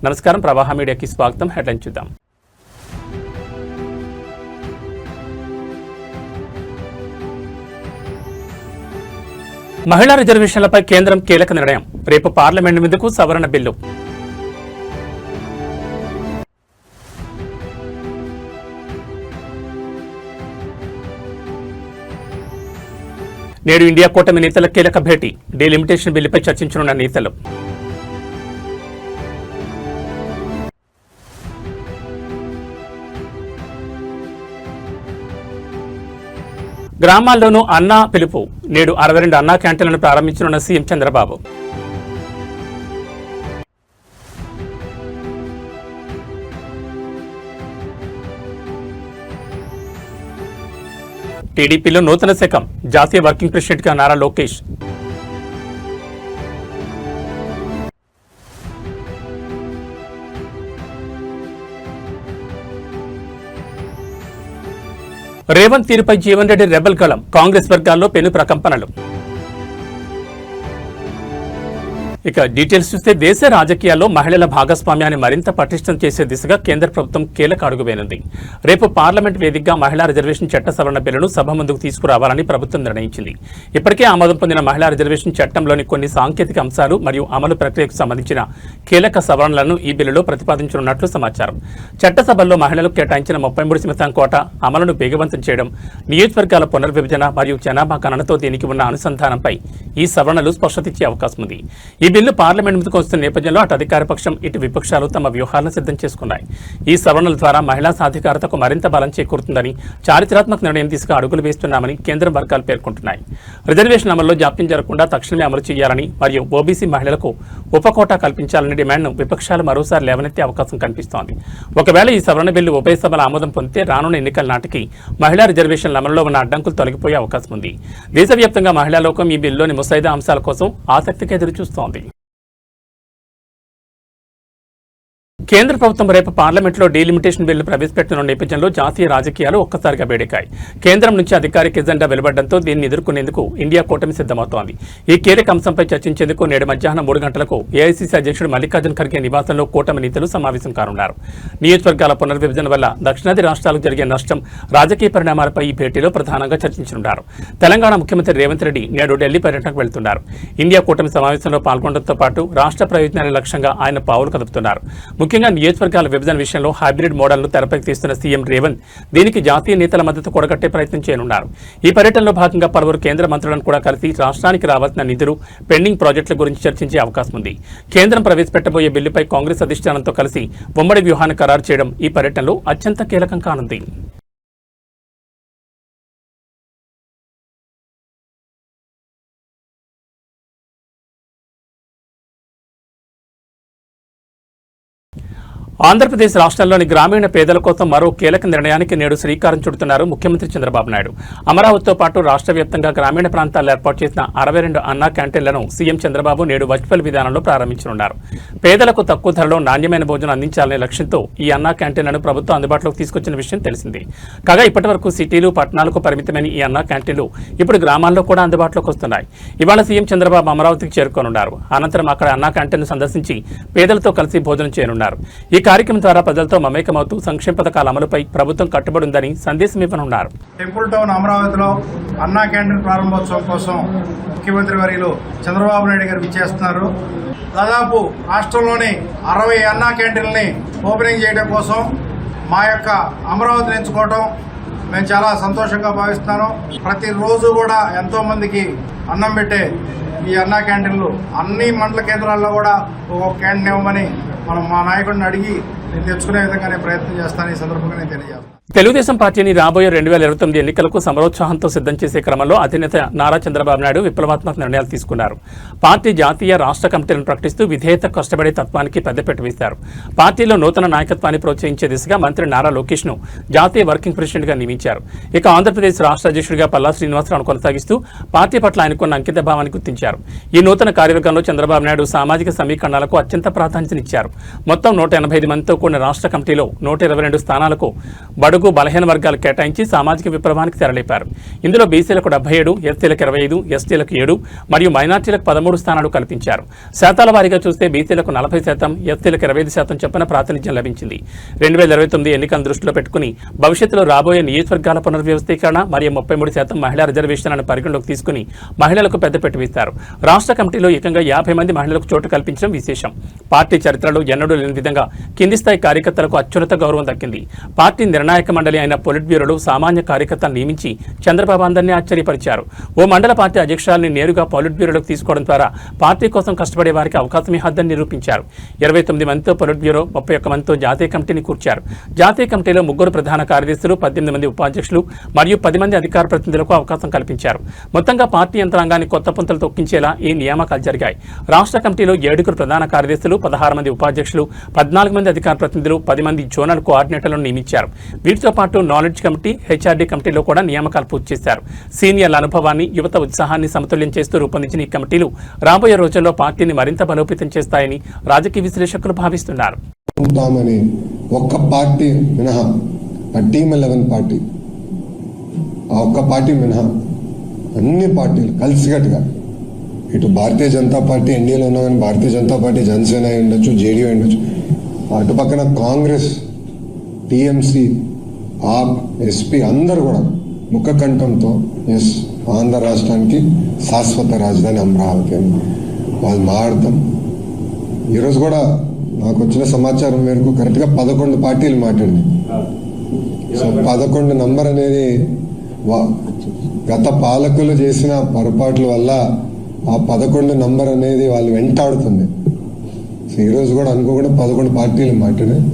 నమస్కారం ప్రవాహ మీడియాకి స్వాగతం. హెడ్లైన్ చూద్దాం. మహిళా రిజర్వేషన్లపై కేంద్రం కీలక నిర్ణయం. రేపు పార్లమెంట్ మీదకు సవరణ బిల్లు. నేడు ఇండియా కూటమి నేతల కీలక భేటీ. డీలిమిటేషన్ బిల్లుపై చర్చించనున్న నేతలు. గ్రామాల్లోనూ అన్నా పిలుపు. నేడు 62 అన్నా క్యాంటీన్లను ప్రారంభించనున్న సీఎం చంద్రబాబు. టీడీపీలో నూతన శకం. జాతీయ వర్కింగ్ ప్రెసిడెంట్గా నారా లోకేష్. రేవంత్ తీరుపై జీవన్ రెడ్డి రెబల్ గళం. కాంగ్రెస్ వర్గాల్లో పెను ప్రకంపనలు. ఇక డీటెయిల్స్ చూస్తే దేశ రాజకీయాల్లో మహిళల భాగస్వామ్యాన్ని మరింత పటిష్టం చేసే దిశగా కేంద్ర ప్రభుత్వం కీలక అడుగు వేయనుంది. రేపు పార్లమెంట్ వేదికగా మహిళా రిజర్వేషన్ చట్ట సవరణ బిల్లును సభ ముందుకు తీసుకురావాలని ప్రభుత్వం నిర్ణయించింది. ఇప్పటికే ఆమోదం పొందిన మహిళా రిజర్వేషన్ చట్టంలోని కొన్ని సాంకేతిక అంశాలు మరియు అమలు ప్రక్రియకు సంబంధించిన కీలక సవరణలను ఈ బిల్లులో ప్రతిపాదించనున్నట్లు సమాచారం. చట్టసభల్లో మహిళలకు కేటాయించిన 33% కోటా అమలును వేగవంతం చేయడం, నియోజకవర్గాల పునర్విభజన మరియు జనాభా గణనతో దీనికి ఉన్న అనుసంధానంపై ఈ సవరణలు స్పష్టతిచ్చే అవకాశం ఉంది. ఈ బిల్లు పార్లమెంట్ ముందుకు వస్తున్న నేపథ్యంలో అటు అధికార పక్షం ఇటు విపక్షాలు తమ వ్యూహాలను సిద్ధం చేసుకున్నాయి. ఈ సవరణల ద్వారా మహిళా సాధికారతకు మరింత బలం చేకూరుతుందని, చారిత్రాత్మక నిర్ణయం దిశగా అడుగులు వేస్తున్నామని కేంద్ర వర్గాలు పేర్కొంటున్నాయి. రిజర్వేషన్ అమల్లో జాప్యం జరగకుండా తక్షణమే అమలు చేయాలని మరియు ఓబీసీ మహిళలకు ఉపకోటా కల్పించాలనే డిమాండ్ను విపక్షాలు మరోసారి లేవనెత్తే అవకాశం కనిపిస్తోంది. ఒకవేళ ఈ సవరణ బిల్లు ఉభయ సభల ఆమోదం పొందితే రానున్న ఎన్నికల నాటికి మహిళా రిజర్వేషన్ల అమలులో ఉన్న అడ్డంకులు తొలగిపోయే అవకాశం ఉంది. దేశవ్యాప్తంగా మహిళా లోకం ఈ బిల్లులోని ముసాయిదా అంశాల కోసం ఆసక్తిగా ఎదురుచూస్తోంది. కేంద్ర ప్రభుత్వం రేపు పార్లమెంట్లో డీలిమిటేషన్ బిల్లు ప్రవేశపెట్టనున్న నేపథ్యంలో జాతీయ రాజకీయాలు ఒక్కసారిగా వేడెక్కాయి. కేంద్రం నుంచి అధికారిక ఎజెండా వెలువడడంతో దీన్ని ఎదుర్కొనేందుకు ఇండియా కూటమి సిద్ధమవుతోంది. ఈ కీలక అంశంపై చర్చించేందుకు నేడు మధ్యాహ్నం 3 గంటలకు ఏఐసీసీ అధ్యక్షుడు మల్లికార్జున్ ఖర్గే నివాసంలో కూటమి నేతలు సమావేశం కానున్నారు. నియోజకవర్గాల పునర్విభజన వల్ల దక్షిణాది రాష్ట్రాలకు జరిగే నష్టం, రాజకీయ పరిణామాలపై ఈ భేటీలో ప్రధానంగా చర్చించనున్నారు. తెలంగాణ ముఖ్యమంత్రి రేవంత్ రెడ్డి నేడు ఢిల్లీ పర్యటనకు వెళ్తున్నారు. ఇండియా కూటమి సమావేశంలో పాల్గొనడంతో పాటు రాష్ట్ర ప్రయోజనాల లక్ష్యంగా ఆయన పావులు కదుపుతున్నారు. ముఖ్యంగా నియోజకవర్గాల విభజన విషయంలో హైబ్రిడ్ మోడల్ను తెరపైకి తీస్తున్న సీఎం రేవంత్ దీనికి జాతీయ నేతల మద్దతు కూడగట్టే ప్రయత్నం చేయనున్నారు. ఈ పర్యటనలో భాగంగా పలువురు కేంద్ర మంత్రులను కూడా కలిసి రాష్ట్రానికి రావాల్సిన నిధులు, పెండింగ్ ప్రాజెక్టుల గురించి చర్చించే అవకాశం ఉంది. కేంద్రం ప్రవేశపెట్టబోయే బిల్లుపై కాంగ్రెస్ అధిష్టానంతో కలిసి ఉమ్మడి వ్యూహాన్ని ఖరారు చేయడం ఈ పర్యటనలో అత్యంత కీలకం కానుంది. ఆంధ్రప్రదేశ్ రాష్ట్రంలోని గ్రామీణ పేదల కోసం మరో కీలక నిర్ణయానికి నేడు శ్రీకారం చుడుతున్నారు ముఖ్యమంత్రి చంద్రబాబు నాయుడు. అమరావతితో పాటు రాష్ట్ర వ్యాప్తంగా గ్రామీణ ప్రాంతాల్లో ఏర్పాటు చేసిన 62 అన్నా క్యాంటీన్లను సీఎం చంద్రబాబు నేడు వర్చువల్ విధానంలో ప్రారంభించనున్నారు. పేదలకు తక్కువ ధరలో నాణ్యమైన భోజనం అందించాలనే లక్ష్యంతో ఈ అన్నా క్యాంటీన్లను ప్రభుత్వం అందుబాటులోకి తీసుకొచ్చిన విషయం తెలిసిందే. కాగా ఇప్పటివరకు సిటీలు, పట్టణాలకు పరిమితమైన ఈ అన్నా క్యాంటీన్లు ఇప్పుడు గ్రామాల్లో కూడా అందుబాటులోకి వస్తున్నాయి. ఇవాళ సీఎం చంద్రబాబు అమరావతికి చేరుకోనున్నారు. అనంతరం అక్కడ అన్నా క్యాంటీన్ను సందర్శించి పేదలతో కలిసి భోజనం చేయనున్నారు. ఈ కార్యక్రమం ద్వారా ప్రజలతో మమేకమవుతూ సంక్షేమ పథకాల అమలుపై ప్రభుత్వం కట్టుబడి ఉందని సందేశం ఇవ్వనున్నారు. టెంపుల్ టౌన్ అమరావతిలో అన్నా క్యాంటీన్ ప్రారంభోత్సవం కోసం ముఖ్యమంత్రి వర్యులు చంద్రబాబు నాయుడు గారు విచ్చేస్తున్నారు. దాదాపు రాష్ట్రంలోని 60 అన్నా క్యాంటీన్లని ఓపెనింగ్ చేయడం కోసం మా యొక్క అమరావతిని ఎంచుకోవడం మేము చాలా సంతోషంగా భావిస్తున్నాను. ప్రతిరోజు కూడా ఎంతో మందికి అన్నం పెట్టే ఈ అన్నా క్యాంటీన్లు అన్ని మండల కేంద్రాల్లో కూడా ఒక క్యాంటీన్ ఇవ్వమని మా నాయకుడిని అడిగి నేను తెచ్చుకునే విధంగా నేను ప్రయత్నం చేస్తాను. ఈ సందర్భంగా నేను తెలియజేస్తాను. తెలుగుదేశం పార్టీని రాబోయే 2029 ఎన్నికలకు సమరోత్సాహంతో సిద్ధం చేసే క్రమంలో అధినేత నారా చంద్రబాబు నాయుడు విప్లవాత్మక నిర్ణయాలు తీసుకున్నారు. పార్టీ జాతీయ, రాష్ట్ర కమిటీలను ప్రకటిస్తూ విధేయత, కష్టపడే తత్వానికి పెద్దపీట వేశారు. పార్టీలో నూతన నాయకత్వాన్ని ప్రోత్సహించే దిశగా మంత్రి నారా లోకేష్ను జాతీయ వర్కింగ్ ప్రెసిడెంట్గా నియమించారు. ఇక ఆంధ్రప్రదేశ్ రాష్ట్ర అధ్యక్షుడిగా పల్లా శ్రీనివాసరావును కొనసాగిస్తూ పార్టీ పట్ల ఆయనకున్న అంకిత భావాన్ని గుర్తించారు. ఈ నూతన కార్యవర్గంలో చంద్రబాబు నాయుడు సామాజిక సమీకరణాలకు అత్యంత ప్రాధాన్యతనిచ్చారు. మొత్తం 185 మందితో కూడిన రాష్ట్ర కమిటీలో 122 స్థానాలకు బడుగు, బడుగు బలహీన వర్గాలు కేటాయించి సామాజిక విప్లవానికి తెరలేపారు. ఇందులో బీసీలకు 77, ఎస్సీలకు 25, ఎస్టీలకు 7 మరియు మైనార్టీలకు 13 స్థానాలు కల్పించారు. శాతాల వారీగా చూస్తే బీసీలకు 40%, ఎస్సీలకు 25% చొప్పున ప్రాతినిధ్యం లభించింది. 2029 ఎన్నికలను దృష్టిలో పెట్టుకుని భవిష్యత్తులో రాబోయే నియోజకవర్గాల పునర్వ్యవస్థీకరణ మరియు 33% మహిళా రిజర్వేషన్లను పరిగణలోకి తీసుకుని మహిళలకు పెద్దపీట వేస్తారు. రాష్ట్ర కమిటీలో ఏకంగా 50 మంది మహిళలకు చోటు కల్పించడం విశేషం. పార్టీ చరిత్రలో ఎన్నడూ లేని విధంగా కింది స్థాయి కార్యకర్తలకు అత్యున్నత గౌరవం దక్కింది. పార్టీ నిర్ణాయక మండలి అయిన పొలిట్ బ్యూరోలో సామాన్య కార్యకర్తలను నియమించి చంద్రబాబు అందరినీ ఆశ్చర్యపరిచారు. ఓ మండల పార్టీ అధ్యక్షురాలని నేరుగా పొలిట్ బ్యూరోలోకి తీసుకోవడం ద్వారా పార్టీ కోసం కష్టపడే వారికి అవకాశం ఇవ్వద్దని నిరూపించారు. 29 మందితో పొలిట్ బ్యూరో, 31 మందితో జాతీయ కమిటీని కూర్చారు. జాతీయ కమిటీలో 3 ప్రధాన కార్యదర్శులు, 18 మంది ఉపాధ్యక్షులు మరియు 10 మంది అధికార ప్రతినిధులకు అవకాశం కల్పించారు. మొత్తంగా పార్టీ యంత్రాంగాన్ని కొత్త పుంతలు తొక్కించేలా ఈ నియామకాలు జరిగాయి. రాష్ట్ర కమిటీలో 7 ప్రధాన కార్యదర్శులు, 16 మంది ఉపాధ్యక్షులు, 14 మంది అధికార ప్రతినిధులు, 10 మంది జోనల్ కోఆర్డినేటర్లను నియమించారు. వీటితో పాటు నాలెడ్జ్ కమిటీ, హెచ్ఆర్డీ కమిటీలో కూడా నియామకాలు పూర్తి చేశారు. సీనియర్ల అనుభవాన్ని, యువత ఉత్సాహాన్ని సమతుల్యం చేస్తూ రూపొందించిన ఈ కమిటీలు రాబోయే రోజుల్లో పార్టీని మరింత బలోపేతం చేస్తాయని రాజకీయ విశ్లేషకులు భావిస్తున్నారు. ఒక్క పార్టీ మినహా టీమ్ 11 పార్టీ, ఆ ఒక్క పార్టీ మినహా అన్ని పార్టీలు కలిసికట్టుగా, ఇటు భారతీయ జనతా పార్టీ ఎన్డీఏలో ఉన్నా కానీ భారతీయ జనతా పార్టీ, జనసేన అయి ఉండొచ్చు, జేడీయూ అయి ఉండొచ్చు, అటు పక్కన కాంగ్రెస్, టీఎంసీ, ఆప్, ఎస్పీ అందరూ కూడా ముఖ కంఠంతో ఎస్ ఆంధ్ర రాష్ట్రానికి శాశ్వత రాజధాని అమరావతి అని వాళ్ళు మాట్లాడతాం. ఈరోజు కూడా నాకు వచ్చిన సమాచారం మేరకు కరెక్ట్గా 11 పార్టీలు మాట్లాడింది. సో 11 నంబర్ అనేది గత పాలకులు చేసిన పొరపాట్ల వల్ల ఆ 11 నంబర్ అనేది వాళ్ళు వెంటాడుతుంది. సో ఈరోజు కూడా అనుకోకుండా 11 పార్టీలు మాట్లాడాయి.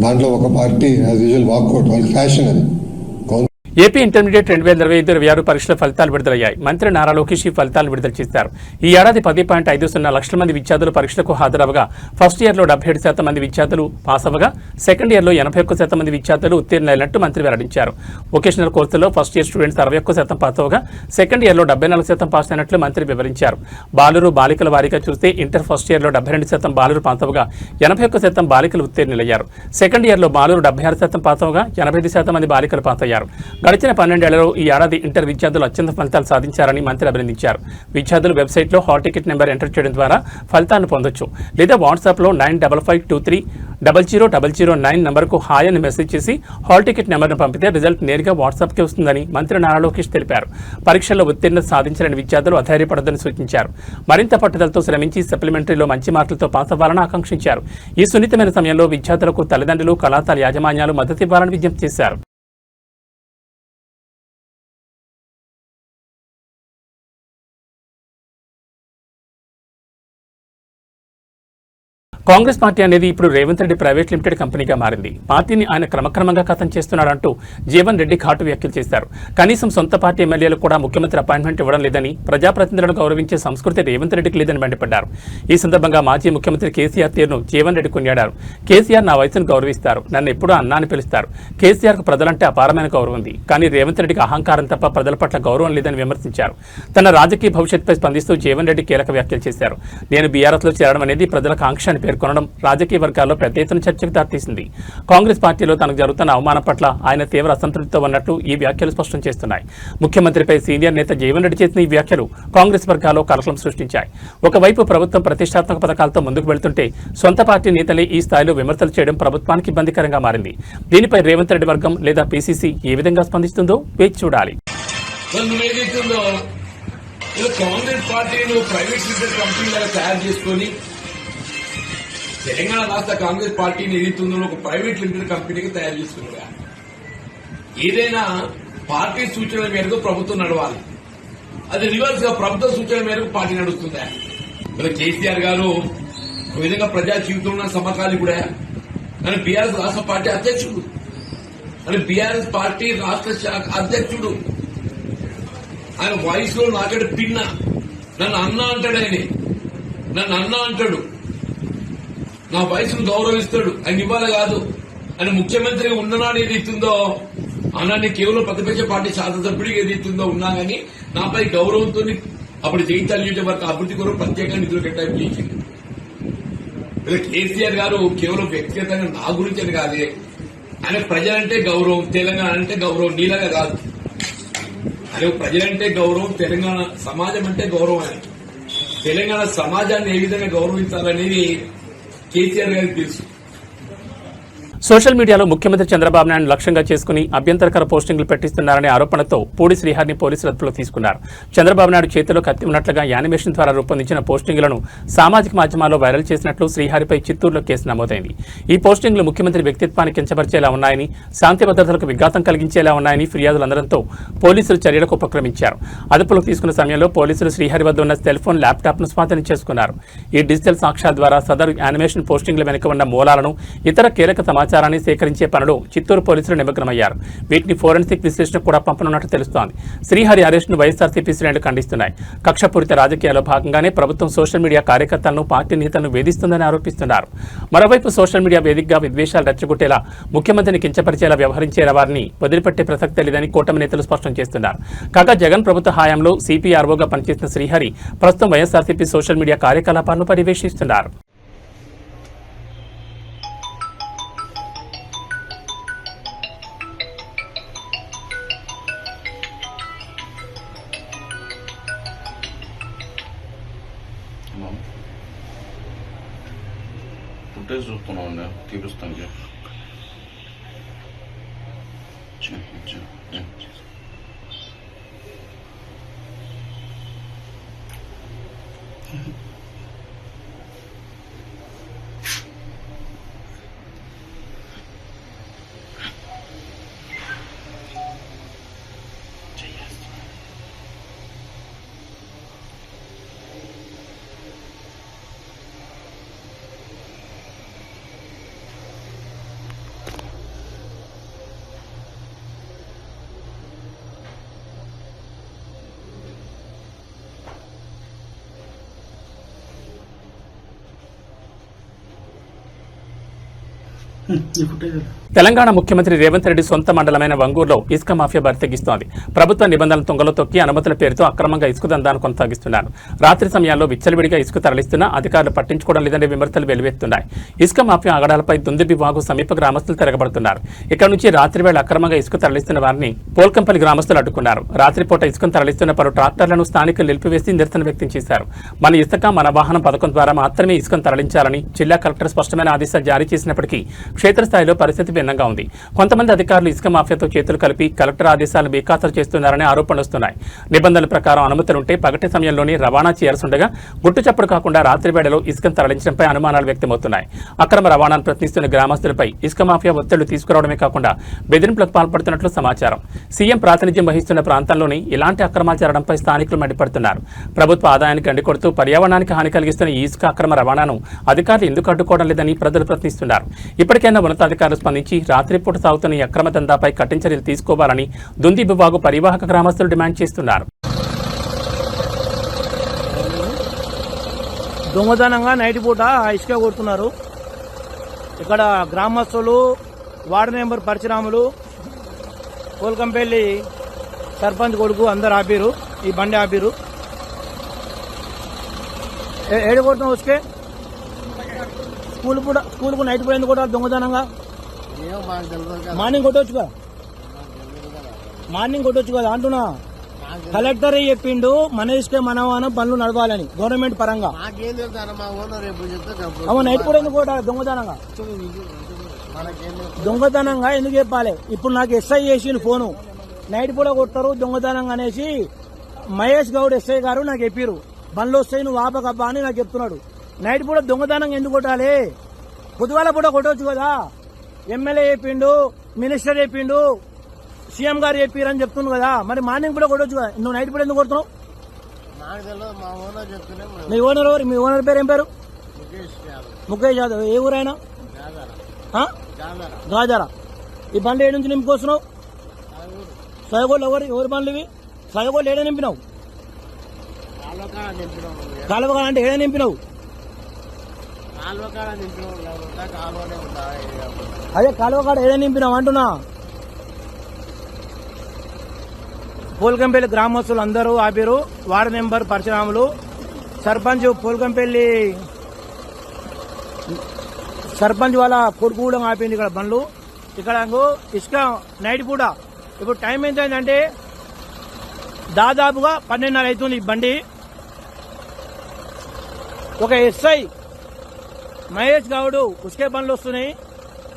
దాంట్లో ఒక పార్టీ యాజ్ యూజువల్ వాకౌట్, వాళ్ళకి ఫ్యాషన్ అది. ఏపీ ఇంటర్మీడియట్ 2025-26 పరీక్షల ఫలితాలు విడుదలయ్యాయి. మంత్రి నారా లోకేష్ ఈ ఫలితాలు విడుదల చేశారు. ఈ ఏడాది 10.50 లక్షల మంది విద్యార్థులు పరీక్షలకు హాజరవగా ఫస్ట్ ఇయర్లో 77% మంది విద్యార్థులు పాస్ అవ్వగా సెకండ్ ఇయర్లో 81% మంది విద్యార్థులు ఉత్తీర్ణులైనట్టు మంత్రి వెల్లడించారు. వొకేషనల్ కోర్సులో ఫస్ట్ ఇయర్ స్టూడెంట్స్ 61% పాస్ అవ్వగా సెకండ్ ఇయర్లో 74% పాస్ అయినట్లు మంత్రి వివరించారు. బాలురు బాలికల వారీగా చూస్తే ఇంటర్ ఫస్ట్ ఇయర్లో 72% బాలురు పాస్ అవ్వగా 81% బాలికలు ఉత్తీర్ణులయ్యారు. సెకండ్ ఇయర్లో బాలురు 76% పాస్ అవ్వగా 85% మంది బాలికలు పాస్ అయ్యారు. గడిచిన 12 ఏళ్లలో ఈ ఏడాది ఇంటర్ విద్యార్థులు అత్యంత ఫలితాలు సాధించారని మంత్రి అభినందించారు. విద్యార్థులు వెబ్సైట్లో హాల్ టికెట్ నెంబర్ ఎంటర్ చేయడం ద్వారా ఫలితాలను పొందొచ్చు. లేదా వాట్సాప్లో 9552300009 నంబర్కు హాయ్ అని మెసేజ్ చేసి హాల్ టికెట్ నెంబర్ను పంపితే రిజల్ట్ నేరుగా వాట్సాప్కి వస్తుందని మంత్రి నారా లోకేష్ తెలిపారు. పరీక్షల్లో ఉత్తీర్ణత సాధించలేని విద్యార్థులు అధైర్యపడొద్దని సూచించారు. మరింత పట్టుదలతో శ్రమించి సప్లిమెంటరీలో మంచి మార్కులతో పాస్ అవ్వాలని ఆకాంక్షించారు. ఈ సున్నితమైన సమయంలో విద్యార్థులకు తల్లిదండ్రులు, కళాశాల యాజమాన్యాలు మద్దతు ఇవ్వాలని విజ్ఞప్తి చేశారు. కాంగ్రెస్ పార్టీ అనేది ఇప్పుడు రేవంత్ రెడ్డి ప్రైవేట్ లిమిటెడ్ కంపెనీగా మారింది. పార్టీని ఆయన క్రమక్రమంగా ఖతం చేస్తున్నాడంటూ జీవన్ రెడ్డి ఘాటు వ్యాఖ్యలు చేశారు. కనీసం సొంత పార్టీ ఎమ్మెల్యేలకు కూడా ముఖ్యమంత్రి అపాయింట్మెంట్ ఇవ్వడం లేదని, ప్రజాప్రతినిధులను గౌరవించే సంస్కృతి రేవంత్ రెడ్డికి లేదని మండిపడ్డారు. ఈ సందర్భంగా మాజీ ముఖ్యమంత్రి కేసీఆర్ తీరును జీవన్ రెడ్డి కొనియాడారు. కేసీఆర్ నా వయసును గౌరవిస్తారు, నన్ను ఎప్పుడూ అన్నా అని పిలుస్తారు. కేసీఆర్కు ప్రజలంటే అపారమైన గౌరవం ఉంది, కానీ రేవంత్ రెడ్డికి అహంకారం తప్ప ప్రజల పట్ల గౌరవం లేదని విమర్శించారు. తన రాజకీయ భవిష్యత్తుపై స్పందిస్తూ జీవన్ రెడ్డి కీలక వ్యాఖ్యలు చేశారు. నేను బీఆర్ఎస్లో చేరడం అనేది ప్రజల కాంక్ష అని పేర్కొనడం రాజకీయ వర్గాల్లో పెద్ద ఎత్తున చర్చకు దారితీసింది. కాంగ్రెస్ పార్టీలో తనకు జరుగుతున్న అవమానం పట్ల ఆయన తీవ్ర అసంతృప్తితో ఉన్నట్లు ఈ వ్యాఖ్యలు స్పష్టం చేస్తున్నాయి. ముఖ్యమంత్రిపై సీనియర్ నేత జీవన్ రెడ్డి చేసిన ఈ వ్యాఖ్యలు కాంగ్రెస్ వర్గాల్లో కలకలం సృష్టించాయి. ఒకవైపు ప్రభుత్వం ప్రతిష్టాత్మక పథకాలతో ముందుకు వెళ్తుంటే సొంత పార్టీ నేతలే ఈ స్థాయిలో విమర్శలు చేయడం ప్రభుత్వానికి ఇబ్బందికరంగా మారింది. దీనిపై రేవంత్ రెడ్డి వర్గం లేదా పీసీసీ ఏ విధంగా స్పందిస్తుందో వేచి చూడాలి. కాంగ్రెస్ పార్టీని ప్రైవేట్ లిమిటెడ్ కంపెనీలాగా తయారు చేసుకుని తెలంగాణ రాష్ట్ర కాంగ్రెస్ పార్టీని ఏదైతుందో ఒక ప్రైవేట్ లిమిటెడ్ కంపెనీకి తయారు చేసుకున్నారా? ఏదైనా పార్టీ సూచనల మేరకు ప్రభుత్వం నడవాలి, అది రివర్స్ గా ప్రభుత్వ సూచనల మేరకు పార్టీ నడుస్తుందా? మరి కేసీఆర్ గారు ఒక విధంగా ప్రజా జీవితంలో సమకాలి కూడా అని బీఆర్ఎస్ రాష్ట్ర పార్టీ అధ్యక్షుడు, అని బీఆర్ఎస్ పార్టీ రాష్ట్ర శాఖ అధ్యక్షుడు. ఆయన వాయిస్ లో నాకంటే పిన్న, నన్ను అన్నా అంటాడు, ఆయన నన్ను అన్నా అంటాడు, నా వయసును గౌరవిస్తాడు. ఆయన ఇవ్వాలి కాదు, ఆయన ముఖ్యమంత్రిగా ఉన్ననాడు ఏదైతుందో అన్నాన్ని కేవలం ప్రతిపక్ష పార్టీ శాసనసభ్యుడికి ఏదైతుందో ఉన్నా కానీ నాపై గౌరవంతో అప్పుడు జగిత్యాల నియోజకవర్గ అభివృద్ధి కొరకు ప్రత్యేకంగా నిధులు కేటాయింపు చేసింది. ఇలా కేసీఆర్ గారు కేవలం వ్యక్తిగతంగా నా గురించి అని కాదే, ఆయన ప్రజలంటే గౌరవం, తెలంగాణ అంటే గౌరవం, నీలాగా కాదు. ఆయన ప్రజలంటే గౌరవం, తెలంగాణ సమాజం అంటే గౌరవం. ఆయన తెలంగాణ సమాజాన్ని ఏ విధంగా గౌరవించాలనేది కేసీఆర్ గారికి తెలుసు. సోషల్ మీడియాలో ముఖ్యమంత్రి చంద్రబాబు నాయుడు లక్ష్యంగా చేసుకుని అభ్యంతరకర పోస్టింగ్లు పెట్టిస్తున్నారనే ఆరోపణతో పూడి శ్రీహరిని పోలీసులు అదుపులోకి తీసుకున్నారు. చంద్రబాబు నాయుడు చేతిలో కత్తి ఉన్నట్లుగా యానిమేషన్ ద్వారా రూపొందించిన పోస్టింగ్లను సామాజిక మాధ్యమాల్లో వైరల్ చేసినట్లు శ్రీహరిపై చిత్తూరులో కేసు నమోదైంది. ఈ పోస్టింగ్లు ముఖ్యమంత్రి వ్యక్తిత్వాన్ని కించపరిచేలా ఉన్నాయని, శాంతి భద్రతలకు విఘాతం కలిగించేలా ఉన్నాయని ఫిర్యాదులు అందడంతో పోలీసులు చర్యలకు ఉపక్రమించారు. అదుపులోకి తీసుకున్న సమయంలో పోలీసులు శ్రీహరి వద్ద ఉన్న సెల్ ఫోన్, ల్యాప్టాప్ను స్వాధీనం చేసుకున్నారు. ఈ డిజిటల్ సాక్ష్యాల ద్వారా సదరు యానిమేషన్ పోస్టింగ్ల వెనుక ఉన్న మూలాలను, ఇతర కీలక సమాచారాన్ని సేకరించే పనిలో చిత్తూరు పోలీసులు నిమగ్నమయ్యారు. వీటిని ఫోరెన్సిక్ విశ్లేషణకు కూడా పంపనున్నట్టు తెలుస్తోంది. శ్రీహరి అరెస్టును వైఎస్ఆర్సీపీ శ్రేణులు ఖండిస్తున్నాయి. కక్షపూరిత రాజకీయాల్లో భాగంగానే ప్రభుత్వం సోషల్ మీడియా కార్యకర్తలను, పార్టీ నేతలను వేధిస్తుందని ఆరోపిస్తున్నారు. మరోవైపు సోషల్ మీడియా వేదికగా విద్వేషాలు రెచ్చగొట్టేలా, ముఖ్యమంత్రిని కించపరిచేలా వ్యవహరించేలా వారిని వదిలిపెట్టే ప్రసక్తే లేదని కూటమి నేతలు స్పష్టం చేస్తున్నారు. కాగా జగన్ ప్రభుత్వ హయాంలో సిపిఆర్ఓగా పనిచేసిన శ్రీహరి ప్రస్తుతం వైఎస్ఆర్సీపీ సోషల్ మీడియా కార్యకలాపాలను పర్యవేక్షిస్తున్నారు. ఫుటేజ్ చూస్తున్నాం, చూపిస్తాను. తెలంగాణ ముఖ్యమంత్రి రేవంత్ రెడ్డి సొంత మండలమైన వంగూరులో ఇసుక మాఫియా బరితెగిస్తోంది. ప్రభుత్వ నిబంధనలు తుంగలో తొక్కి అనుమతుల పేరుతో అక్రమంగా ఇసుక దందాను కొనసాగిస్తున్నారు. రాత్రి సమయాల్లో విచ్చలవిడిగా ఇసుక తరలిస్తున్నా అధికారులు పట్టించుకోవడం లేదనే విమర్శలు వెలువెత్తున్నాయి. ఇసుక మాఫియా ఆగడాలపై దుందిబి వాగు సమీప గ్రామస్తులు తిరగబడుతున్నారు. ఇక్కడ నుంచి రాత్రి వేళ అక్రమంగా ఇసుక తరలిస్తున్న వారిని పోల్కంపల్లి గ్రామస్తులు అడ్డుకున్నారు. రాత్రిపూట ఇసుకను తరలిస్తున్న పలు ట్రాక్టర్లను స్థానికులు నిలిపివేసి నిరసన వ్యక్తం చేశారు. మన ఇసుక మన వాహనం పథకం ద్వారా మాత్రమే ఇసుకను తరలించాలని జిల్లా కలెక్టర్ స్పష్టమైన ఆదేశాలు జారీ చేసినప్పటికీ క్షేత్రస్థాయిలో పరిస్థితి భిన్నంగా ఉంది. కొంతమంది అధికారులు ఇసుక మాఫియాతో చేతులు కలిపి కలెక్టర్ ఆదేశాలను బేఖాతరు చేస్తున్నారనే ఆరోపణలు వస్తున్నాయి. నిబంధనల ప్రకారం అనుమతులుంటే పగటి సమయంలోనే రవాణా చేయాల్సిండగా గుట్టుచప్పుడు కాకుండా రాత్రి వేళలో ఇసుకను తరలించడంపై అనుమానాలు వ్యక్తమవుతున్నాయి. అక్రమ రవాణాను ప్రశ్నిస్తున్న గ్రామస్తులపై ఇసుక మాఫియా ఒత్తిళ్లు తీసుకురావడమే కాకుండా బెదిరింపులకు పాల్పడుతున్నట్లు సమాచారం. సీఎం ప్రాతినిధ్యం వహిస్తున్న ప్రాంతంలోని ఇలాంటి అక్రమాలు జరగడంపై స్థానికులు మండిపడుతున్నారు. ప్రభుత్వ ఆదాయానికి గండికొడుతూ పర్యావరణానికి హాని కలిగిస్తున్న ఈ ఇసుక అక్రమ రవాణాను అధికారులు ఎందుకు అడ్డుకోవడం లేదని ప్రజలు ప్రశ్నిస్తున్నారు. ఇప్పటికైనా ఉన్నతాధికారులు స్పందించి రాత్రిపూట సాగుతున్న ఈ అక్రమ దందాపై కఠిన చర్యలు తీసుకోవాలని దుందిబి వాగు పరివాహక గ్రామస్తులు డిమాండ్ చేస్తున్నారు. దొంగతనంగా నైట్ పూట ఇసుక కొడుతున్నారు. ఇక్కడ గ్రామస్తులు, వార్డు మెంబర్ పరశురాములు, కోల్కంపల్లి సర్పంచ్ కొడుకు అందరు ఆపిరు. ఈ బండి ఆపిరు. ఏడు కొడుతున్నావు ఇసుకే? స్కూల్కు నైట్ పూట ఎందుకు కొట్టాలి దొంగతనంగా? మార్నింగ్ కొట్టొచ్చుగా, మార్నింగ్ కొట్టొచ్చు కదా అంటున్నా. కలెక్టర్ చెప్పిండు మన ఇసుకే మన పనులు నడవాలని గవర్నమెంట్ పరంగా. నైట్ కూడా ఎందుకు కొట్టాలి దొంగతనంగా? దొంగతనంగా ఎందుకు చెప్పాలి? ఇప్పుడు నాకు ఎస్ఐ చేసిండు ఫోను, నైట్ కూడా కొడతారు దొంగతనంగా అనేసి మహేష్ గౌడ్ ఎస్ఐ గారు నాకు చెప్పారు. బండ్లు వస్తాయి నువ్వు ఆపకబ్బా అని నాకు చెప్తున్నాడు. నైట్ పూట దొంగతనంగా ఎందుకు కొట్టాలి? పొద్దుగాల పూట కొట్టవచ్చు కదా. ఎమ్మెల్యే చెప్పిండు, మినిస్టర్ చెప్పిండు, సీఎం గారు చెప్పారు అని చెప్తున్నావు కదా. మరి మార్నింగ్ కూడా కొట్టవచ్చు కదా. నువ్వు నైట్ పూట ఎందుకు కొడుతున్నావు? మీ ఓనర్ ఎవరు? మీ ఓనర్ పేరు ఏం పేరు? ముఖేష్ యాదవ్. ఏ ఊరైనా? గాజారా. ఈ బండ్లు ఏడు నుంచి నింపుకొస్తున్నావు? సైగోళ్ళు ఎవరి బండ్లు ఇవి? సైగోళ్ళు ఏడా నింపినావు? కాలువ అంటే ఏడా నింపినావు? అదే కాలువ కాడ ఏడా నింపినావు అంటున్నా. పోల్కంపల్లి గ్రామస్తులు అందరూ ఆపిరు. వార్డు మెంబర్ పరశురాములు, సర్పంచ్ పోల్కంపల్లి సర్పంచ్ వాళ్ళ కొడుకు కూడా ఆపింది ఇక్కడ బండ్లు. ఇక్కడ ఇసుక నైట్ పూట ఇప్పుడు టైం ఎంత అయిందంటే దాదాపుగా 12:30 అవుతుంది. ఈ బండి ఒక ఎస్ఐ మహేష్ గౌడ్ ఉసుకే బండ్లు వస్తున్నాయి,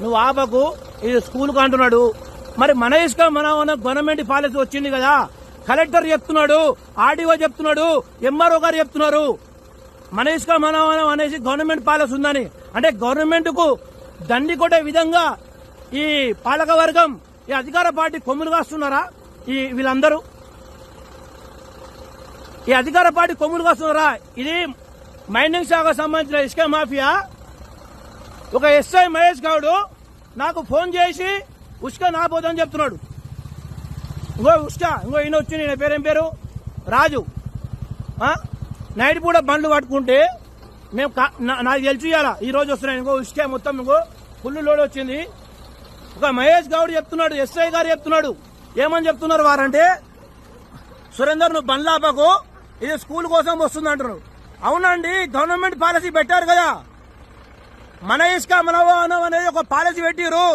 నువ్వు ఆపకు, ఇది స్కూల్కు అంటున్నాడు. మరి మన ఇసుక మన గవర్నమెంట్ పాలసీ వచ్చింది కదా, కలెక్టర్ చెప్తున్నాడు, ఆర్డీఓ చెప్తున్నాడు, ఎంఆర్ఓ గారు చెప్తున్నారు మన ఇసుక మన అనేసి గవర్నమెంట్ పాలసీ ఉందని. అంటే గవర్నమెంట్ కు దండి కొట్టే విధంగా ఈ పాలక వర్గం, ఈ అధికార పార్టీ కొమ్ములు కాస్తున్నారా? వీళ్ళందరూ ఈ అధికార పార్టీ కొమ్ములు కాస్తున్నారా? ఇది మైనింగ్ శాఖ సంబంధించిన ఇసుక మాఫియా. ఒక ఎస్ఐ మహేష్ గౌడ్ నాకు ఫోన్ చేసి ఉసుక నా పోదని చెప్తున్నాడు. ఇంకో ఈయన వచ్చి ఈయన పేరేం పేరు రాజు, నైట్ పూట బండ్లు పట్టుకుంటే మేము నాకు తెలిసి ఇవ్వాలా ఈ రోజు వస్తున్నాయి. ఇంకో ఉసుకే మొత్తం ఫుల్ లోడ్ వచ్చింది. ఒక మహేష్ గౌడ్ చెప్తున్నాడు, ఎస్ఐ గారు చెప్తున్నాడు. ఏమని చెప్తున్నారు వారంటే, సురేందర్ నువ్వు బండ్లు ఆపకు, ఇది స్కూల్ కోసం వస్తుంది అంటున్నారు. అవునండి, గవర్నమెంట్ పాలసీ పెట్టారు కదా, మన ఇసుక మన అనేది ఒక పాలసీ పెట్టిరు.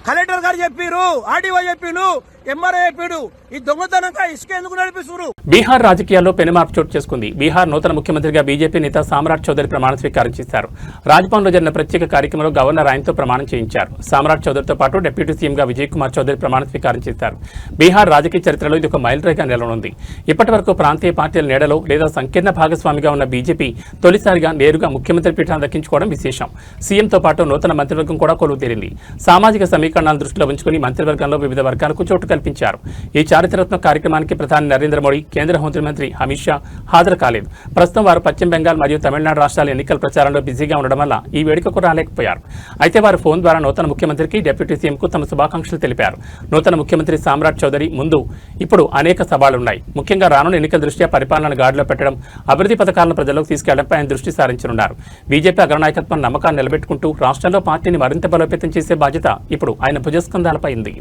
కలెక్టర్ గారు చెప్పారు, ఆర్డీఓ చెప్పిండు, ఎంఆర్ఓ చెప్పాడు. ఈ దొంగతనంగా ఇసుక ఎందుకు నడిపిస్తున్నారు? బీహార్ రాజకీయాల్లో పెనుమార్పు చోటు చేసుకుంది. బీహార్ నూతన ముఖ్యమంత్రిగా బీజేపీ నేత సామ్రాట్ చౌదరి ప్రమాణ స్వీకారం చేశారు. రాజ్భవన్లో జరిగిన ప్రత్యేక కార్యక్రమంలో గవర్నర్ ఆయనతో ప్రమాణం చేయించారు. సామ్రాట్ చౌదరితో పాటు డిప్యూటీ సీఎంగా విజయ్ కుమార్ చౌదరి ప్రమాణ స్వీకారం చేశారు. బీహార్ రాజకీయ చరిత్రలో ఇది ఒక మైలురాయిగా నిలవనుంది. ఇప్పటి వరకు ప్రాంతీయ పార్టీల నీడలో లేదా సంకీర్ణ భాగస్వామిగా ఉన్న బీజేపీ తొలిసారిగా నేరుగా ముఖ్యమంత్రి పీఠాన్ని దక్కించుకోవడం విశేషం. సీఎంతో పాటు నూతన మంత్రివర్గం కూడా కొలువుతీరింది. సామాజిక సమీకరణాలను దృష్టిలో ఉంచుకుని మంత్రివర్గంలో వివిధ వర్గాలకు చోటు కల్పించారు. ఈ చారిత్రాత్మక కార్యక్రమానికి ప్రధాని నరేంద్ర మోడీ, కేంద్ర హోంమంత్రి అమిత్ షా హాజరు కాలేదు. ప్రస్తుతం వారు పశ్చిమ బెంగాల్ మరియు తమిళనాడు రాష్ట్రాల ఎన్నికల ప్రచారంలో బిజీగా ఉండడం వల్ల ఈ వేడుకకు రాలేకపోయారు. అయితే వారు ఫోన్ ద్వారా నూతన ముఖ్యమంత్రికి, డిప్యూటీ సీఎంకు తమ శుభాకాంక్షలు తెలిపారు. నూతన ముఖ్యమంత్రి సామ్రాట్ చౌదరి ముందు ఇప్పుడు అనేక సవాళ్లున్నాయి. ముఖ్యంగా రానున్న ఎన్నికల దృష్ట్యా పరిపాలనను గాడిలో పెట్టడం, అభివృద్ధి పథకాలను ప్రజలకు తీసుకెళ్లడంపై ఆయన దృష్టి సారించనున్నారు. బీజేపీ అగ్రనాయకత్వం నమ్మకాన్ని నిలబెట్టుకుంటూ రాష్ట్రంలో పార్టీని మరింత బలోపేతం చేసే బాధ్యత ఇప్పుడు ఆయన భుజస్కంధాలపై ఉంది.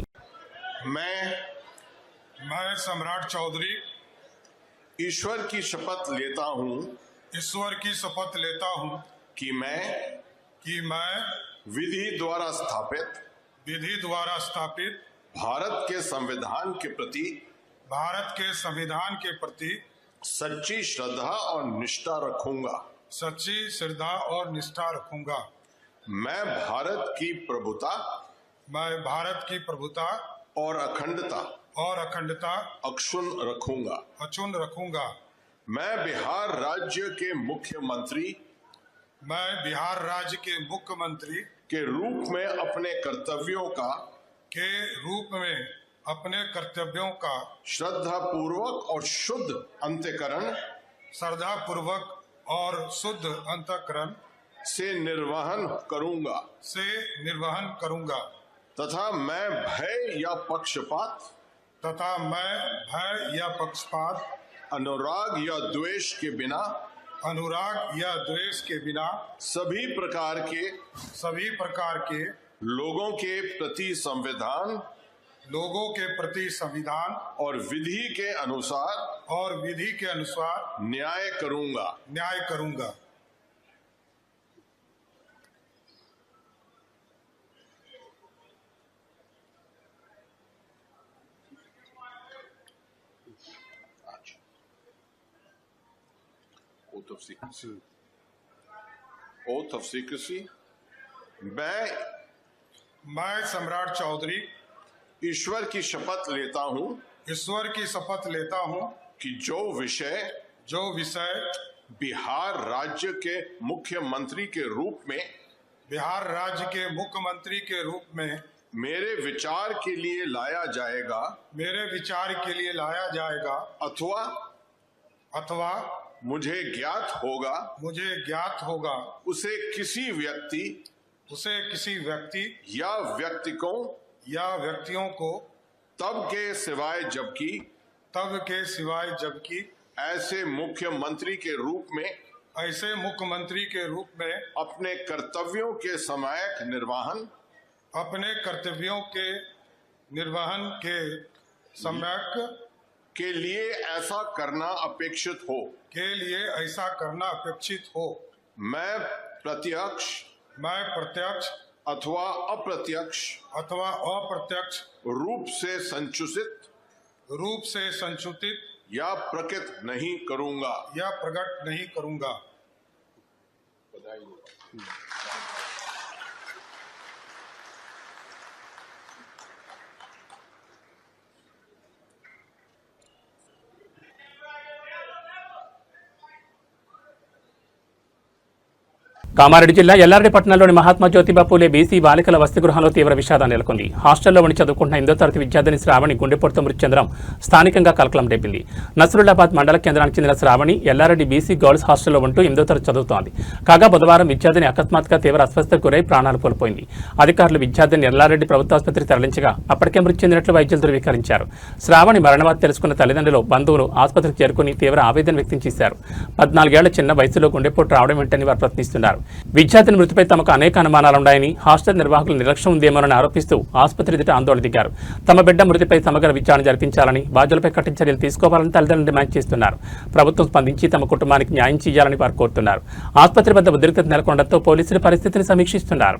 मैं सम्राट चौधरी ईश्वर की शपथ लेता हूँ कि मैं विधि द्वारा स्थापित भारत के संविधान के प्रति सच्ची श्रद्धा और निष्ठा रखूंगा। मैं भारत की प्रभुता और अखंडता अक्षुण रखूंगा। मैं बिहार राज्य के मुख्यमंत्री के रूप में अपने कर्तव्यों का श्रद्धा पूर्वक और शुद्ध अंतःकरण से निर्वहन करूंगा तथा मैं भय या पक्षपात अनुराग या द्वेष के बिना सभी प्रकार के लोगों के प्रति संविधान और विधि के अनुसार न्याय करूंगा। Oath of secrecy. मैं सम्राट चौधरी ईश्वर की शपथ लेता हूँ कि जो विषय बिहार राज्य के मुख्यमंत्री के रूप में मेरे विचार के लिए लाया जाएगा अथवा मुझे ज्ञात होगा उसे किसी व्यक्ति या व्यक्तियों को तब के सिवाय जबकि ऐसे मुख्यमंत्री के रूप में अपने कर्तव्यों के समायक निर्वहन के लिए ऐसा करना अपेक्षित हो। मैं प्रत्यक्ष अथवा अप्रत्यक्ष रूप से संसूचित या प्रकट नहीं करूंगा। కామారెడ్డి జిల్లా ఎల్లారెడ్డి పట్టణంలోని మహాత్మా జ్యోతిబా పూలే బీసీ బాలికల వసతి గృహంలో తీవ్ర విషాదం నెలకొంది. హాస్టల్లో ఉండి చదువుకుంటున్న 8వ తరగతి విద్యార్థిని శ్రావణి గుండెపోటుతో మృతి చెందడం స్థానికంగా కలకలం రేపింది. నసరుల్లాబాద్ మండల కేంద్రానికి చెందిన శ్రావణి ఎల్లారెడ్డి బీసీ గర్ల్స్ హాస్టల్లో ఉంటూ 8వ తరగతి చదువుతోంది. కాగా బుధవారం విద్యార్థిని అకస్మాత్తుగా తీవ్ర అస్వస్థతకు గురై ప్రాణాలు కోల్పోయింది. అధికారులు విద్యార్థిని ఎల్లారెడ్డి ప్రభుత్వాసుపత్రికి తరలించగా అప్పటికే మృతి చెందినట్లు వైద్యులు ధృవీకరించారు. శ్రావణి మరణవార్త తెలుసుకున్న తల్లిదండ్రులు, బంధువులు ఆసుపత్రికి చేరుకుని తీవ్ర ఆవేదన వ్యక్తం చేశారు. 14 ఏళ్ల చిన్న వయసులో గుండెపోటు రావడం ఏంటని వారు ప్రశ్నిస్తున్నారు. విద్యార్థిని మృతిపై తమకు అనేక అనుమానాలున్నాయని, హాస్టల్ నిర్వాహకుల నిర్లక్ష్యం ఉందేమోనని ఆరోపిస్తూ ఆసుపత్రి ఎదుట ఆందోళన దిగారు. తమ బిడ్డ మృతిపై సమగ్ర విచారణ జరిపించాలని, బాధ్యులపై కఠిన చర్యలు తీసుకోవాలని తల్లిదండ్రులు డిమాండ్ చేస్తున్నారు. ప్రభుత్వం స్పందించి తమ కుటుంబానికి న్యాయం చేయాలని వారు కోరుతున్నారు. ఆసుపత్రి వద్ద ఉద్రిక్తత నెలకొనడంతో పోలీసులు పరిస్థితిని సమీక్షిస్తున్నారు.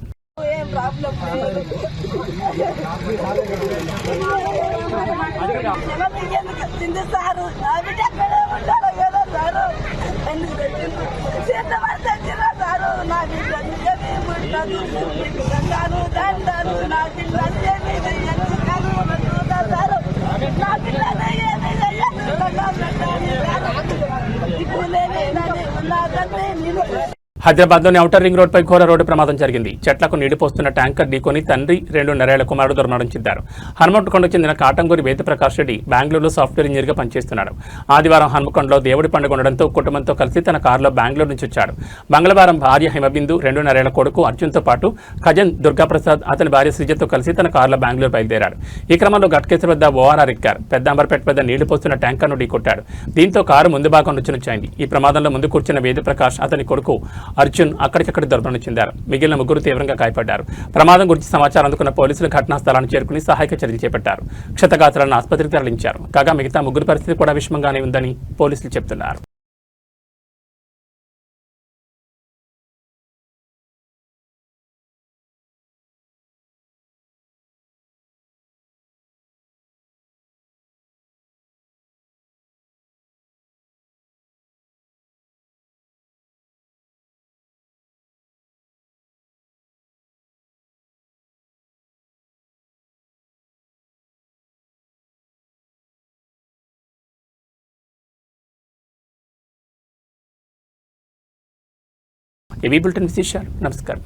హైదరాబాద్లోని ఔటర్ రింగ్ రోడ్పై ఘోర రోడ్డు ప్రమాదం జరిగింది. చెట్లకు నీడిపోస్తున్న ట్యాంకర్ ఢీకొని తండ్రి 2.5 ఏళ్ల కుమారుడు దుర్మరణం చెందారు. హనుమకొండకు చెందిన కాటంగూరి వేదప్రకాష్ రెడ్డి బెంగళూరులో సాఫ్ట్వేర్ ఇంజనీర్గా పనిచేస్తున్నాడు. ఆదివారం హనుమకొండలో దేవుడి పండుగ ఉండడంతో కుటుంబంతో కలిసి తన కారులో బెంగళూరు నుంచి వచ్చాడు. మంగళవారం భార్య హిమబిందు, 2.5 ఏళ్ల కొడుకు అర్జున్తో పాటు కజన్ దుర్గాప్రసాద్, అతని భార్య శ్రీజతో కలిసి తన కారులో బెంగళూరు బయలుదేరాడు. ఈ క్రమంలో ఘట్కేశ్వర వద్ద ఓఆర్ఆర్ ఎక్కారు. పెద్ద అంబర్పేట వద్ద నీళ్లు పోస్తున్న ట్యాంకర్ను ఢీకొట్టాడు. దీంతో కారు ముందు భాగం రుచినుచ్చాయింది. ఈ ప్రమాదంలో ముందు కూర్చున్న వేదప్రకాష్, అతని కొడుకు అర్జున్ అక్కడికక్కడ దుర్మరణం చెందారు. మిగిలిన ముగ్గురు తీవ్రంగా గాయపడ్డారు. ప్రమాదం గురించి సమాచారం అందుకున్న పోలీసులు ఘటనా స్థలాన్ని చేరుకుని సహాయక చర్యలు చేపట్టారు. క్షతగాత్రులను ఆసుపత్రికి తరలించారు. కాగా మిగతా ముగ్గురు పరిస్థితి కూడా విషమంగానే ఉందని పోలీసులు చెబుతున్నారు. ఏవీ బులెటిన్ విశేషాలు. నమస్కారం.